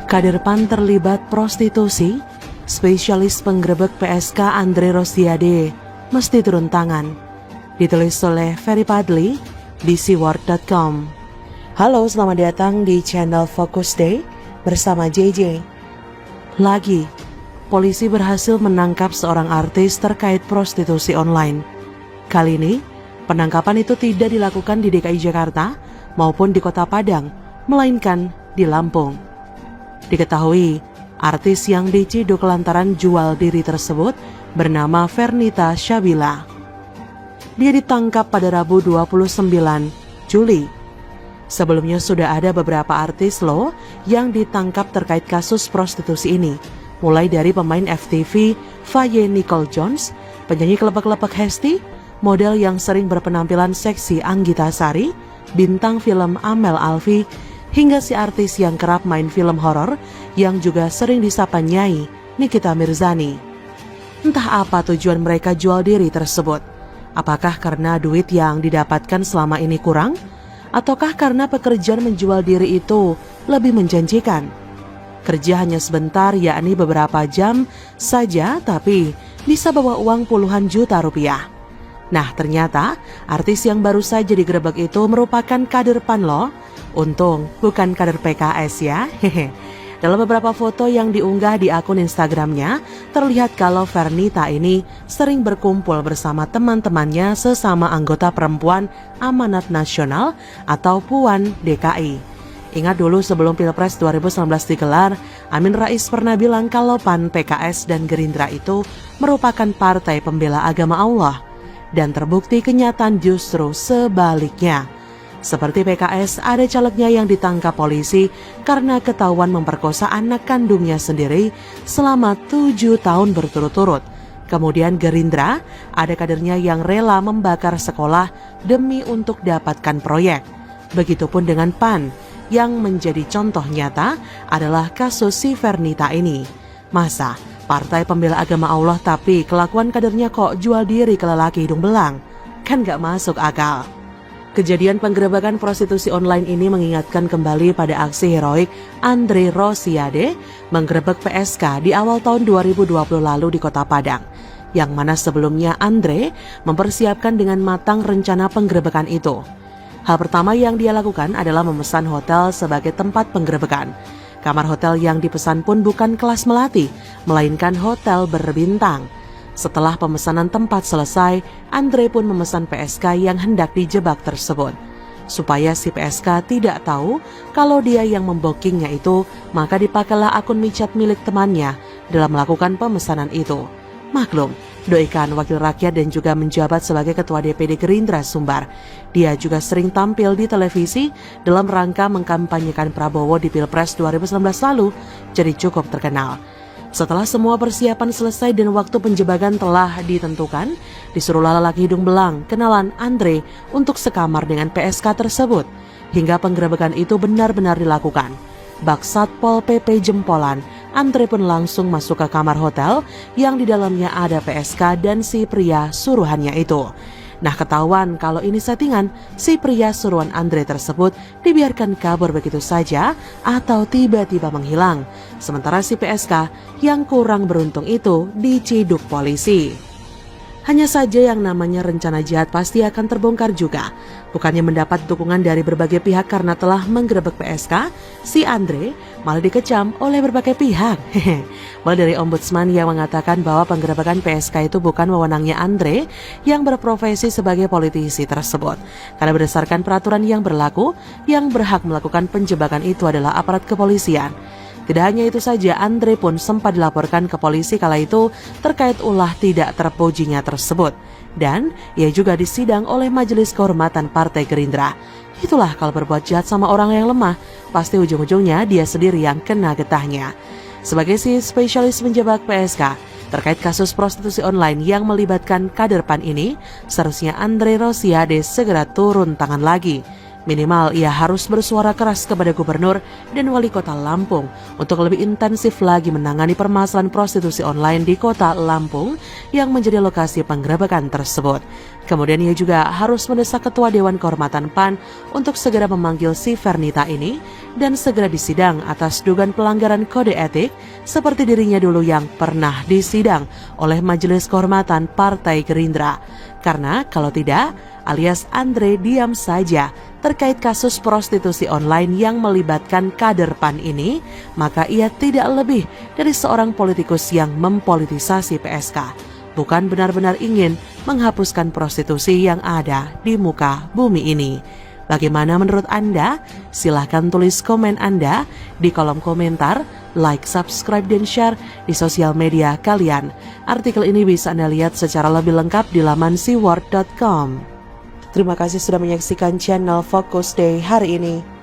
Kader PAN terlibat prostitusi, spesialis penggerebek PSK Andre Rosiade mesti turun tangan. Ditulis oleh Ferry Padli di seaworld.com. Halo, selamat datang di channel Focus Day bersama JJ. Lagi, polisi berhasil menangkap seorang artis terkait prostitusi online. Kali ini, penangkapan itu tidak dilakukan di DKI Jakarta maupun di Kota Padang, melainkan di Lampung. Diketahui, artis yang diciduk lantaran jual diri tersebut bernama Fernita Syabila. Dia ditangkap pada Rabu 29 Juli. Sebelumnya sudah ada beberapa artis loh yang ditangkap terkait kasus prostitusi ini, mulai dari pemain FTV Faye Nicole Jones, penyanyi kelepek-kelepek Hesti, model yang sering berpenampilan seksi Anggita Sari, bintang film Amel Alfi, hingga si artis yang kerap main film horor yang juga sering disapa Nyai, Nikita Mirzani. Entah apa tujuan mereka jual diri tersebut. Apakah karena duit yang didapatkan selama ini kurang? Ataukah karena pekerjaan menjual diri itu lebih menjanjikan? Kerja hanya sebentar, yakni beberapa jam saja, tapi bisa bawa uang puluhan juta rupiah. Nah, ternyata artis yang baru saja digerebek itu merupakan kader PAN loh. Untung bukan kader PKS ya. Hehe. Dalam beberapa foto yang diunggah di akun Instagramnya, terlihat kalau Fernita ini sering berkumpul bersama teman-temannya sesama anggota perempuan Amanat Nasional atau Puan DKI. Ingat dulu sebelum Pilpres 2019 digelar, Amin Rais pernah bilang kalau PAN, PKS, dan Gerindra itu merupakan partai pembela agama Allah. Dan terbukti kenyataan justru sebaliknya. Seperti PKS, ada calegnya yang ditangkap polisi karena ketahuan memperkosa anak kandungnya sendiri selama 7 tahun berturut-turut. Kemudian Gerindra, ada kadernya yang rela membakar sekolah demi untuk dapatkan proyek. Begitupun dengan PAN, yang menjadi contoh nyata adalah kasus si Fernita ini. Masa partai pembela agama Allah tapi kelakuan kadernya kok jual diri ke lelaki hidung belang? Kan gak masuk akal. Kejadian penggerebekan prostitusi online ini mengingatkan kembali pada aksi heroik Andre Rosiade menggerebek PSK di awal tahun 2020 lalu di Kota Padang, yang mana sebelumnya Andre mempersiapkan dengan matang rencana penggerebekan itu. Hal pertama yang dia lakukan adalah memesan hotel sebagai tempat penggerebekan. Kamar hotel yang dipesan pun bukan kelas melati, melainkan hotel berbintang. Setelah pemesanan tempat selesai, Andre pun memesan PSK yang hendak dijebak tersebut. Supaya si PSK tidak tahu kalau dia yang membokingnya itu, maka dipakailah akun micat milik temannya dalam melakukan pemesanan itu. Maklum, Doikan wakil rakyat dan juga menjabat sebagai ketua DPD Gerindra Sumbar. Dia juga sering tampil di televisi dalam rangka mengkampanyekan Prabowo di Pilpres 2019 lalu, jadi cukup terkenal. Setelah semua persiapan selesai dan waktu penjebakan telah ditentukan, disuruhlah lelaki hidung belang kenalan Andre untuk sekamar dengan PSK tersebut. Hingga penggerebekan itu benar-benar dilakukan. Bak Satpol PP jempolan, Andre pun langsung masuk ke kamar hotel yang di dalamnya ada PSK dan si pria suruhannya itu. Nah, ketahuan kalau ini settingan, si pria suruhan Andre tersebut dibiarkan kabur begitu saja atau tiba-tiba menghilang. Sementara si PSK yang kurang beruntung itu diciduk polisi. Hanya saja yang namanya rencana jahat pasti akan terbongkar juga. Bukannya mendapat dukungan dari berbagai pihak karena telah menggerebek PSK, si Andre malah dikecam oleh berbagai pihak. Mulai dari ombudsman yang mengatakan bahwa penggerebekan PSK itu bukan wewenangnya Andre yang berprofesi sebagai politisi tersebut. Karena berdasarkan peraturan yang berlaku, yang berhak melakukan penjebakan itu adalah aparat kepolisian. Tidak hanya itu saja, Andre pun sempat dilaporkan ke polisi kala itu terkait ulah tidak terpujinya tersebut. Dan ia juga disidang oleh Majelis Kehormatan Partai Gerindra. Itulah kalau berbuat jahat sama orang yang lemah, pasti ujung-ujungnya dia sendiri yang kena getahnya. Sebagai si spesialis menjebak PSK terkait kasus prostitusi online yang melibatkan kader PAN ini, seharusnya Andre Rosiade segera turun tangan lagi. Minimal ia harus bersuara keras kepada gubernur dan wali kota Lampung untuk lebih intensif lagi menangani permasalahan prostitusi online di kota Lampung yang menjadi lokasi penggerebekan tersebut. Kemudian ia juga harus mendesak Ketua Dewan Kehormatan PAN untuk segera memanggil si Fernita ini dan segera disidang atas dugaan pelanggaran kode etik seperti dirinya dulu yang pernah disidang oleh Majelis Kehormatan Partai Gerindra. Karena kalau tidak, alias Andre diam saja terkait kasus prostitusi online yang melibatkan kader PAN ini, maka ia tidak lebih dari seorang politikus yang mempolitisasi PSK, bukan benar-benar ingin menghapuskan prostitusi yang ada di muka bumi ini. Bagaimana menurut Anda? Silahkan tulis komen Anda di kolom komentar, like, subscribe, dan share di sosial media kalian. Artikel ini bisa Anda lihat secara lebih lengkap di laman siword.com. Terima kasih sudah menyaksikan channel Focus Day hari ini.